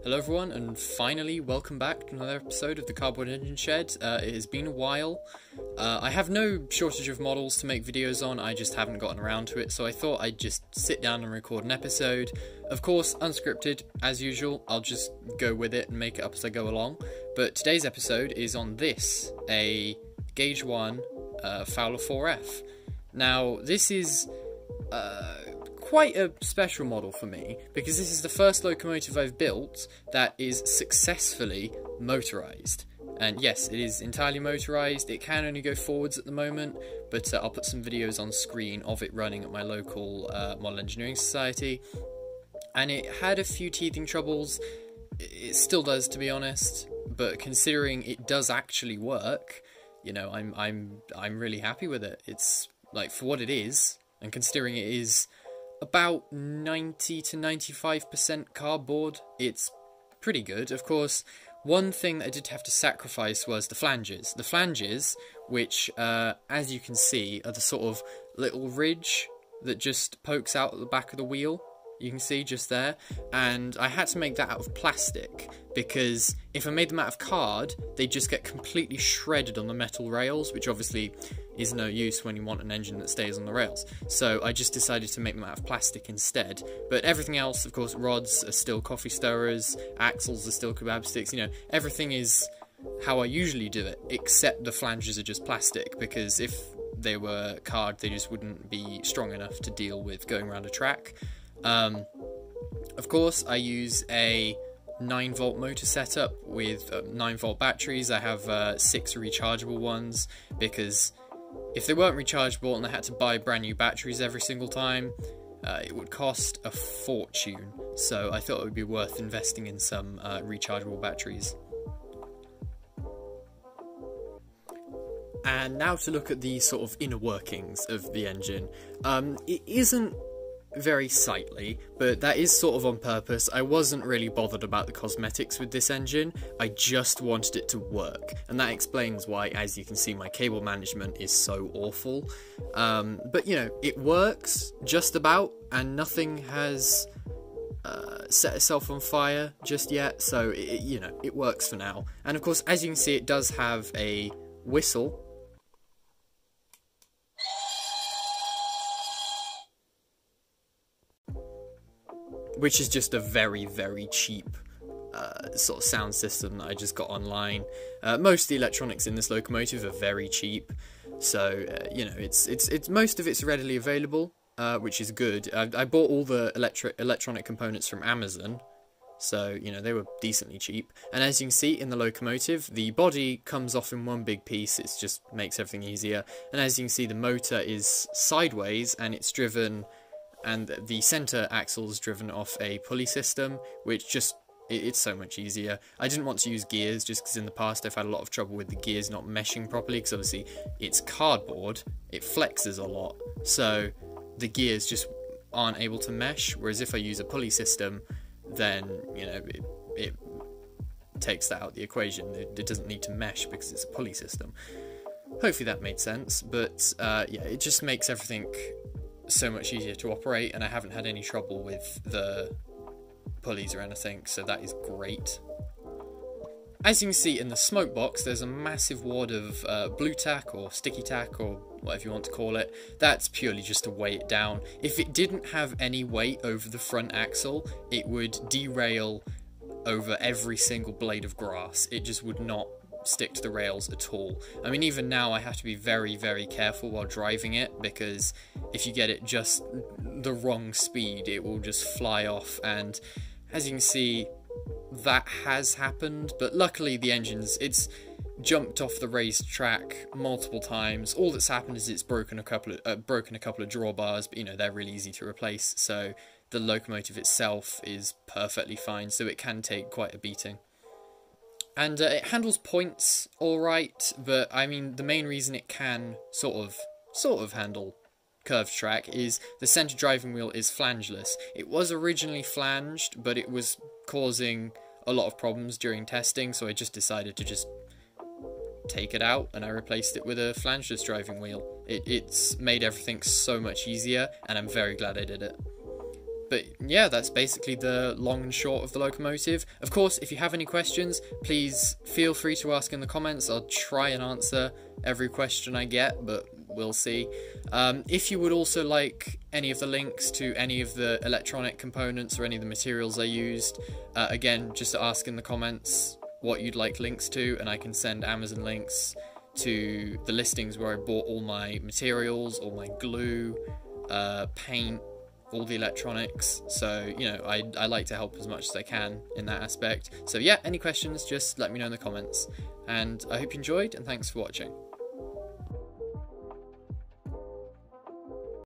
Hello everyone, and finally welcome back to another episode of the Cardboard Engine Shed. It has been a while. I have no shortage of models to make videos on, I just haven't gotten around to it, so I thought I'd just sit down and record an episode. Of course, unscripted, as usual, I'll just go with it and make it up as I go along. But today's episode is on this, a Gauge 1 Fowler 4F. Now, this is quite a special model for me, because this is the first locomotive I've built that is successfully motorized. And yes, it is entirely motorized. It can only go forwards at the moment, but I'll put some videos on screen of it running at my local Model Engineering Society. And it had a few teething troubles. It still does, to be honest, but considering it does actually work, you know, I'm really happy with it. It's like, for what it is, and considering it is about 90 to 95% cardboard, it's pretty good. Of course, one thing that I did have to sacrifice was the flanges. The flanges, which, as you can see, are the sort of little ridge that just pokes out at the back of the wheel. You can see just there, and I had to make that out of plastic, because if I made them out of card, they just get completely shredded on the metal rails, which obviously is no use when you want an engine that stays on the rails. So I just decided to make them out of plastic instead. But everything else, of course, rods are still coffee stirrers, axles are still kebab sticks, you know, everything is how I usually do it, except the flanges are just plastic, because if they were card, they just wouldn't be strong enough to deal with going around a track. Of course, I use a 9-volt motor setup with 9-volt batteries. I have 6 rechargeable ones, because if they weren't rechargeable and I had to buy brand new batteries every single time, it would cost a fortune. So I thought it would be worth investing in some rechargeable batteries. And now to look at the sort of inner workings of the engine. It isn't very sightly, but that is sort of on purpose. I wasn't really bothered about the cosmetics with this engine, I just wanted it to work, and that explains why, as you can see, my cable management is so awful. But you know, it works just about, and nothing has set itself on fire just yet, so you know, it works for now. And of course, as you can see, it does have a whistle, which is just a very, very cheap sort of sound system that I just got online. Most of the electronics in this locomotive are very cheap, so you know, it's most of it's readily available, which is good. I bought all the electronic components from Amazon, so you know, they were decently cheap. And as you can see in the locomotive, the body comes off in one big piece. It just makes everything easier. And as you can see, the motor is sideways, and it's driven, and the centre axle is driven off a pulley system, which just, it's so much easier. I didn't want to use gears, just because in the past I've had a lot of trouble with the gears not meshing properly, because obviously it's cardboard, it flexes a lot, so the gears just aren't able to mesh, whereas if I use a pulley system, then, you know, it takes that out of the equation. It doesn't need to mesh because it's a pulley system. Hopefully that made sense, but yeah, it just makes everything so much easier to operate, and I haven't had any trouble with the pulleys or anything, so that is great. As you can see in the smoke box, there's a massive wad of blue tack or sticky tack or whatever you want to call it. That's purely just to weigh it down. If it didn't have any weight over the front axle, it would derail over every single blade of grass. It just would not stick to the rails at all. I mean, even now I have to be very, very careful while driving it, because if you get it just the wrong speed, it will just fly off. And as you can see, that has happened, but luckily the it's jumped off the racetrack multiple times. All that's happened is it's broken a couple of drawbars, but you know, they're really easy to replace, so the locomotive itself is perfectly fine, so it can take quite a beating. And it handles points alright, but I mean, the main reason it can sort of handle curved track is the centre driving wheel is flangeless. It was originally flanged, but it was causing a lot of problems during testing, so I just decided to just take it out, and I replaced it with a flangeless driving wheel. It's made everything so much easier, and I'm very glad I did it. But yeah, that's basically the long and short of the locomotive. Of course, if you have any questions, please feel free to ask in the comments. I'll try and answer every question I get, but we'll see. If you would also like any of the links to any of the electronic components or any of the materials I used, again, just ask in the comments what you'd like links to, and I can send Amazon links to the listings where I bought all my materials, all my glue, paint, all the electronics. So, you know, I like to help as much as I can in that aspect. So yeah, any questions, just let me know in the comments. And I hope you enjoyed, and thanks for watching.